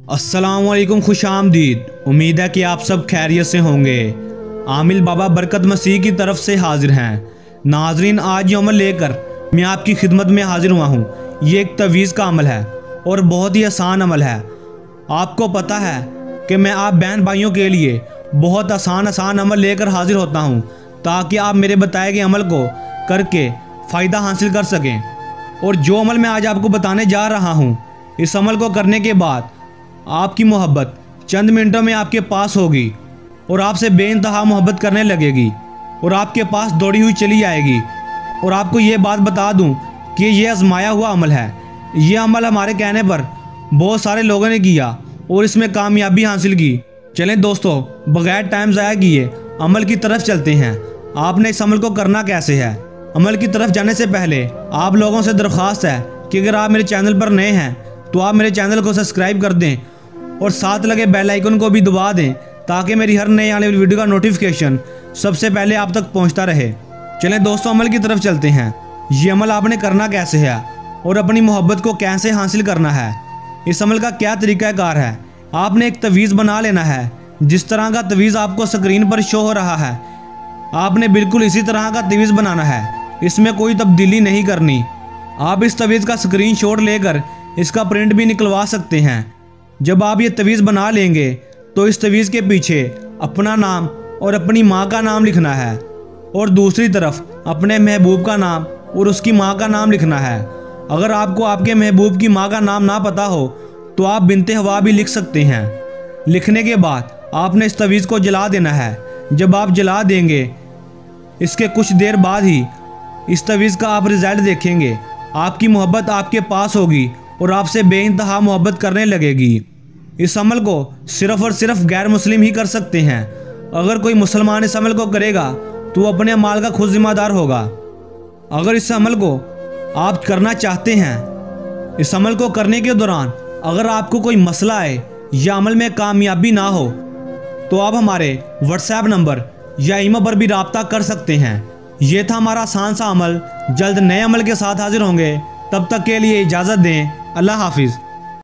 अस्सलामुअलैकुम, खुश आमदीद। उम्मीद है कि आप सब खैरियत से होंगे। आमिल बाबा बरकत मसीह की तरफ से हाजिर हैं। नाजरीन, आज ये अमल लेकर मैं आपकी खिदमत में हाजिर हुआ हूँ। ये एक तवीज़ का अमल है और बहुत ही आसान अमल है। आपको पता है कि मैं आप बहन भाइयों के लिए बहुत आसान अमल लेकर हाजिर होता हूँ ताकि आप मेरे बताए गए अमल को करके फ़ायदा हासिल कर सकें। और जो अमल मैं आज आपको बताने जा रहा हूँ, इस अमल को करने के बाद आपकी मोहब्बत चंद मिनटों में आपके पास होगी और आपसे बेइंतहा मोहब्बत करने लगेगी और आपके पास दौड़ी हुई चली आएगी। और आपको ये बात बता दूं कि ये आजमाया हुआ अमल है। ये अमल हमारे कहने पर बहुत सारे लोगों ने किया और इसमें कामयाबी हासिल की। चलें दोस्तों, बगैर टाइम ज़ाया किए अमल की तरफ चलते हैं। आपने इस अमल को करना कैसे है? अमल की तरफ जाने से पहले आप लोगों से दरख्वास्त है कि अगर आप मेरे चैनल पर नए हैं तो आप मेरे चैनल को सब्सक्राइब कर दें और साथ लगे बेल आइकन को भी दबा दें ताकि मेरी हर नई आने वाली वीडियो का नोटिफिकेशन सबसे पहले आप तक पहुंचता रहे। चलें दोस्तों, अमल की तरफ चलते हैं। ये अमल आपने करना कैसे है और अपनी मोहब्बत को कैसे हासिल करना है, इस अमल का क्या तरीक़ाकार है। आपने एक तवीज़ बना लेना है। जिस तरह का तवीज़ आपको स्क्रीन पर शो हो रहा है, आपने बिल्कुल इसी तरह का तवीज़ बनाना है। इसमें कोई तब्दीली नहीं करनी। आप इस तवीज़ का स्क्रीनशॉट लेकर इसका प्रिंट भी निकलवा सकते हैं। जब आप ये तवीज़ बना लेंगे तो इस तवीज़ के पीछे अपना नाम और अपनी माँ का नाम लिखना है और दूसरी तरफ अपने महबूब का नाम और उसकी माँ का नाम लिखना है। अगर आपको आपके महबूब की माँ का नाम ना पता हो तो आप बिनते हवा भी लिख सकते हैं। लिखने के बाद आपने इस तवीज़ को जला देना है। जब आप जला देंगे, इसके कुछ देर बाद ही इस तवीज़ का आप रिज़ल्ट देखेंगे। आपकी मोहब्बत आपके पास होगी और आपसे बेइंतहा मोहब्बत करने लगेगी। इस अमल को सिर्फ़ और सिर्फ गैर मुस्लिम ही कर सकते हैं। अगर कोई मुसलमान इस अमल को करेगा तो वो अपने माल का खुद जिम्मेदार होगा। अगर इस अमल को आप करना चाहते हैं, इस अमल को करने के दौरान अगर आपको कोई मसला आए या अमल में कामयाबी ना हो तो आप हमारे व्हाट्सएप नंबर या ईमेल पर भी रब्ता कर सकते हैं। ये था हमारा आसान सा अमल। जल्द नए अमल के साथ हाजिर होंगे। तब तक के लिए इजाज़त दें। अल्लाह हाफिज़।